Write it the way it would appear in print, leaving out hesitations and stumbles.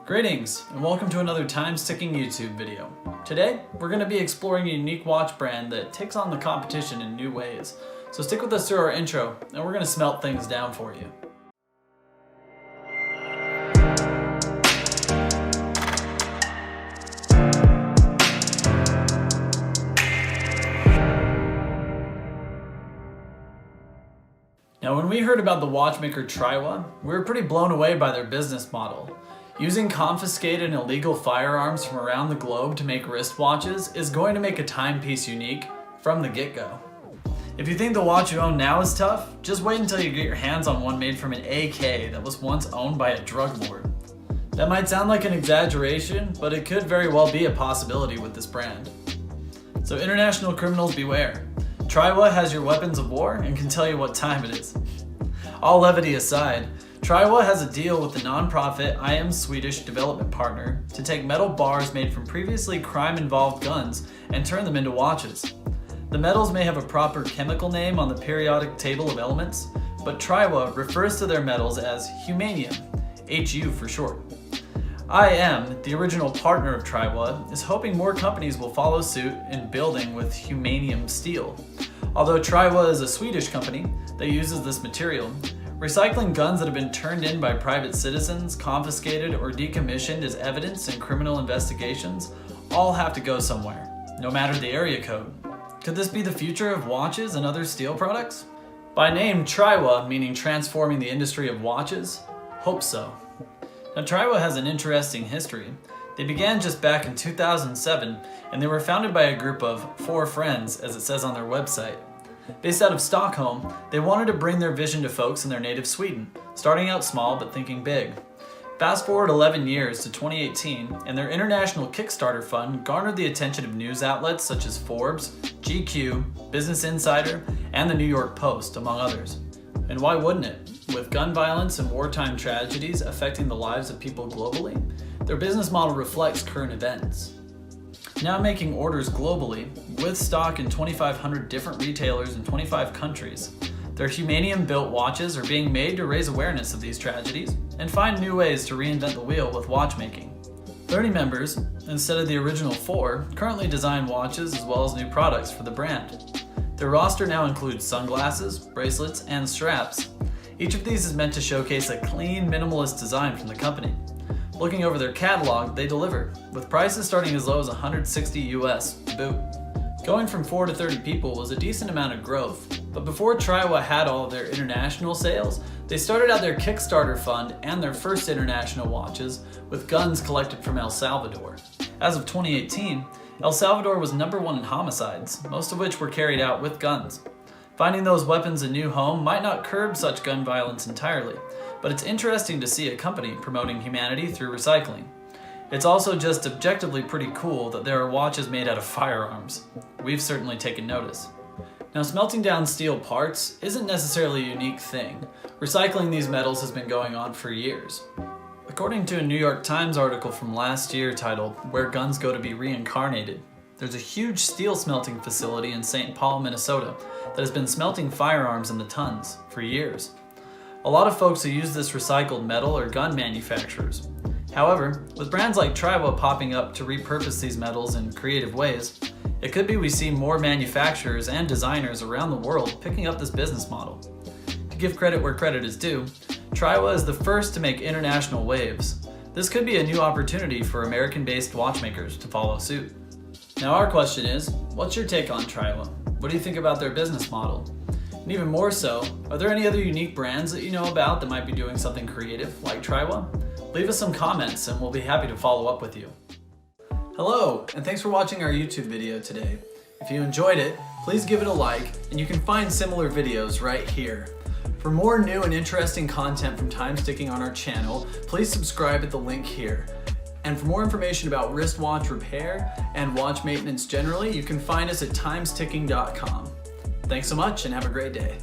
Greetings, and welcome to another time-ticking YouTube video. Today, we're going to be exploring a unique watch brand that takes on the competition in new ways. So stick with us through our intro, and we're going to smelt things down for you. Now, when we heard about the watchmaker Tryla, we were pretty blown away by their business model. Using confiscated and illegal firearms from around the globe to make wristwatches is going to make a timepiece unique from the get-go. If you think the watch you own now is tough, just wait until you get your hands on one made from an AK that was once owned by a drug lord. That might sound like an exaggeration, but it could very well be a possibility with this brand. So international criminals beware. Tryla has your weapons of war and can tell you what time it is. All levity aside, Tryla has a deal with the non-profit I Am Swedish development partner to take metal bars made from previously crime-involved guns and turn them into watches. The metals may have a proper chemical name on the periodic table of elements, but Tryla refers to their metals as humanium, HU for short. I Am, the original partner of Tryla, is hoping more companies will follow suit in building with humanium steel. Although Tryla is a Swedish company that uses this material, recycling guns that have been turned in by private citizens, confiscated, or decommissioned as evidence in criminal investigations all have to go somewhere, no matter the area code. Could this be the future of watches and other steel products? By name Tryla, meaning transforming the industry of watches? Hope so. Now Tryla has an interesting history. They began just back in 2007, and they were founded by a group of 4 friends, as it says on their website. Based out of Stockholm, they wanted to bring their vision to folks in their native Sweden, starting out small but thinking big. Fast forward 11 years to 2018, and their international Kickstarter fund garnered the attention of news outlets such as Forbes, GQ, Business Insider, and the New York Post, among others. And why wouldn't it? With gun violence and wartime tragedies affecting the lives of people globally, their business model reflects current events. Now making orders globally, with stock in 2,500 different retailers in 25 countries, their humanium-built watches are being made to raise awareness of these tragedies and find new ways to reinvent the wheel with watchmaking. 30 members, instead of the original 4, currently design watches as well as new products for the brand. Their roster now includes sunglasses, bracelets, and straps. Each of these is meant to showcase a clean, minimalist design from the company. Looking over their catalog, they deliver, with prices starting as low as $160 US to boot. Going from 4 to 30 people was a decent amount of growth, but before Tryla had all of their international sales, they started out their Kickstarter fund and their first international watches with guns collected from El Salvador. As of 2018, El Salvador was #1 in homicides, most of which were carried out with guns. Finding those weapons a new home might not curb such gun violence entirely, but it's interesting to see a company promoting humanity through recycling. It's also just objectively pretty cool that there are watches made out of firearms. We've certainly taken notice. Now, smelting down steel parts isn't necessarily a unique thing. Recycling these metals has been going on for years. According to a New York Times article from last year titled "Where Guns Go to Be Reincarnated," there's a huge steel smelting facility in St. Paul, Minnesota that has been smelting firearms in the tons for years. A lot of folks who use this recycled metal are gun manufacturers. However, with brands like Tryla popping up to repurpose these metals in creative ways, it could be we see more manufacturers and designers around the world picking up this business model. To give credit where credit is due, Tryla is the first to make international waves. This could be a new opportunity for American-based watchmakers to follow suit. Now our question is, what's your take on Tryla? What do you think about their business model? And even more so, are there any other unique brands that you know about that might be doing something creative like Tryla? Leave us some comments and we'll be happy to follow up with you. Hello, and thanks for watching our YouTube video today. If you enjoyed it, please give it a like, and you can find similar videos right here. For more new and interesting content from Time-Sticking on our channel, please subscribe at the link here. And for more information about wristwatch repair and watch maintenance generally, you can find us at timesticking.com. Thanks so much and have a great day.